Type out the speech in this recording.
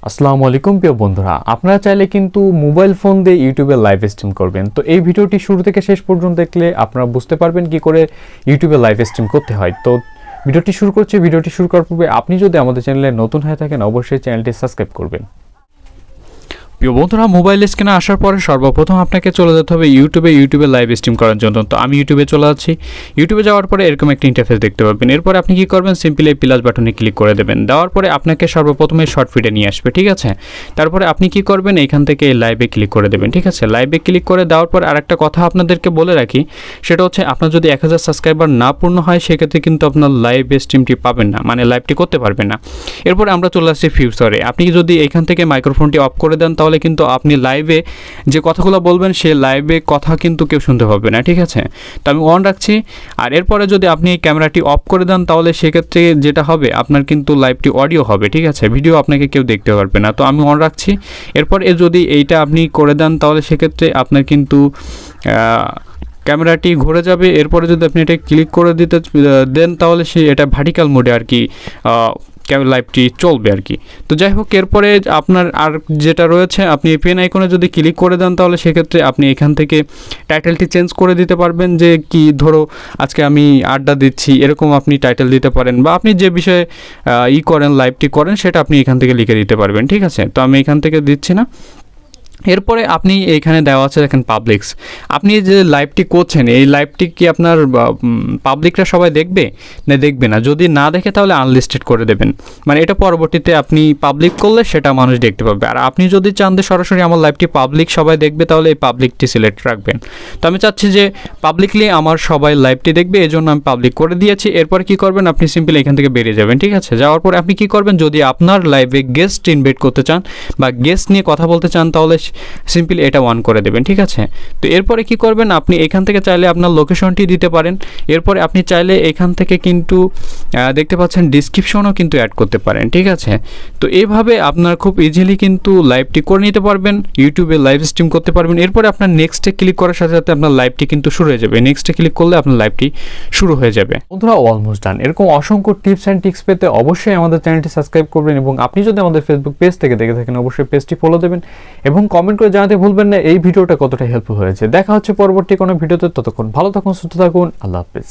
আসসালামু আলাইকুম প্রিয় বন্ধুরা, আপনারা চাইলে কিন্তু মোবাইল ফোন দিয়ে ইউটিউবে লাইভ স্ট্রিম করবেন। তো এই ভিডিওটি শুরু থেকে শেষ পর্যন্ত দেখলে আপনারা বুঝতে পারবেন কি করে ইউটিউবে লাইভ স্ট্রিম করতে হয়। তো ভিডিওটি শুরু করার পূর্বে আপনি যদি আমাদের চ্যানেলে নতুন হয়ে থাকেন অবশ্যই চ্যানেলটি সাবস্ক্রাইব করবেন। প্রিয় বন্ধুরা, মোবাইল স্ক্রিনে আসার পরে সর্বপ্রথম আপনাকে চলে যেতে হবে ইউটিউবে লাইভ স্ট্রিম করার জন্য। তো আমি ইউটিউবে চলে যাচ্ছি। ইউটিউবে যাওয়ার পরে এরকম একটা ইন্টারফেস দেখতে পাবেন। এরপরে আপনি কি করবেন, সিম্পলি এই প্লাস বাটনে ক্লিক করে দেবেন। দেওয়ার পরে আপনাকে সর্বপ্রথমে শর্ট ফিডে নিয়ে আসবে, ঠিক আছে। তারপরে আপনি কি করবেন, এখান থেকে লাইভে ক্লিক করে দেবেন, ঠিক আছে। লাইভে ক্লিক করে দেওয়ার পর আরেকটা কথা আপনাদেরকে বলে রাখি, সেটা হচ্ছে আপনার যদি 1000 সাবস্ক্রাইবার না পূর্ণ হয় সেক্ষেত্রে কিন্তু আপনার লাইভ স্ট্রিমটি পাবেন না, মানে লাইভটি করতে পারবেন না। এরপরে আমরা চলে আসছি ফিউচারে। আপনি যদি এখান থেকে মাইক্রোফোনটি অফ করে দেন তাহলে কিন্তু আপনি লাইভে যে কথাগুলো বলবেন সে লাইভে কথা কিন্তু কেউ শুনতে পাবে না, ঠিক আছে। তো আমি অন রাখছি। আর এরপরে যদি আপনি এই ক্যামেরাটি অফ করে দেন তাহলে সেক্ষেত্রে যেটা হবে, আপনার কিন্তু লাইভটি অডিও হবে, ঠিক আছে, ভিডিও আপনাকে কেউ দেখতে পারবে না। তো আমি অন রাখছি। এরপর যদি এইটা আপনি করে দেন তাহলে সেক্ষেত্রে আপনার কিন্তু ক্যামেরাটি ঘুরে যাবে। এরপরে যদি আপনি এটা ক্লিক করে দিতে দেন তাহলে এটা ভার্টিক্যাল মোডে আর কি লাইভটি চলবে আর কি। তো যাই হোক, এরপরে আপনার আর যেটা রয়েছে, আপনি পেন আইকনে যদি ক্লিক করে দেন তাহলে সেক্ষেত্রে আপনি এখান থেকে টাইটেলটি চেঞ্জ করে দিতে পারবেন, যে কি ধরো আজকে আমি আড্ডা দিচ্ছি, এরকম আপনি টাইটেল দিতে পারেন, বা আপনি যে বিষয়ে করেন লাইভটি করেন সেটা আপনি এখান থেকে লিখে দিতে পারবেন, ঠিক আছে। তো আমি এখান থেকে দিচ্ছি না। এরপরে আপনি এইখানে দেওয়া আছে দেখেন পাবলিক্স। আপনি যে লাইভটি করছেন এই লাইভটি কি আপনার পাবলিকরা সবাই দেখবে না দেখবে না? যদি না দেখে তাহলে আনলিস্টেড করে দেবেন, মানে এটা পরবর্তীতে আপনি পাবলিক করলে সেটা মানুষ দেখতে পাবে। আর আপনি যদি চান যে সরাসরি আমার লাইভটি পাবলিক সবাই দেখবে তাহলে এই পাবলিকটি সিলেক্ট রাখবেন। তো আমি চাচ্ছি যে পাবলিকলি আমার সবাই লাইভটি দেখবে, এই জন্য আমি পাবলিক করে দিয়েছি। এরপর কি করবেন, আপনি সিম্পলি এখান থেকে বেরিয়ে যাবেন, ঠিক আছে। যাওয়ার পরে আপনি কি করবেন, যদি আপনার লাইভে গেস্ট ইনভাইট করতে চান বা গেস্ট নিয়ে কথা বলতে চান তাহলে সিম্পলি এটা অন করে দেবেন, ঠিক আছে। তো এরপরে কি করবেন, আপনি এখান থেকে চাইলে আপনার লোকেশনটি দিতে পারেন। এরপরে আপনি চাইলে এখান থেকে কিন্তু দেখতে পাচ্ছেন ডিসক্রিপশনও কিন্তু অ্যাড করতে পারেন, ঠিক আছে। তো এইভাবে আপনার খুব ইজিলি কিন্তু লাইভটি করে নিতে পারবেন, ইউটিউবে লাইভ স্ট্রিম করতে পারবেন। এরপরে আপনার নেক্সটে ক্লিক করার সাথে সাথে আপনার লাইভটি কিন্তু শুরু হয়ে যাবে। নেক্সটে ক্লিক করলে আপনার লাইভটি শুরু হয়ে যাবে। বন্ধুরা, অলমোস্ট ডান। এরকম অসংখ্য টিপস অ্যান্ড ট্রিক্স পেতে অবশ্যই আমাদের চ্যানেলটি সাবস্ক্রাইব করবেন, এবং আপনি যদি আমাদের ফেসবুক পেজ থেকে দেখে থাকেন অবশ্যই পেজটি ফলো দেবেন এবং কমেন্ট করে জানাতে ভুলবেন না এই ভিডিওটা কতটা হেল্পফুল হয়েছে। দেখা হচ্ছে পরবর্তী কোনো ভিডিওতে। ততক্ষণ ভালো থাকুন, সুস্থ থাকুন। আল্লাহ হাফেজ।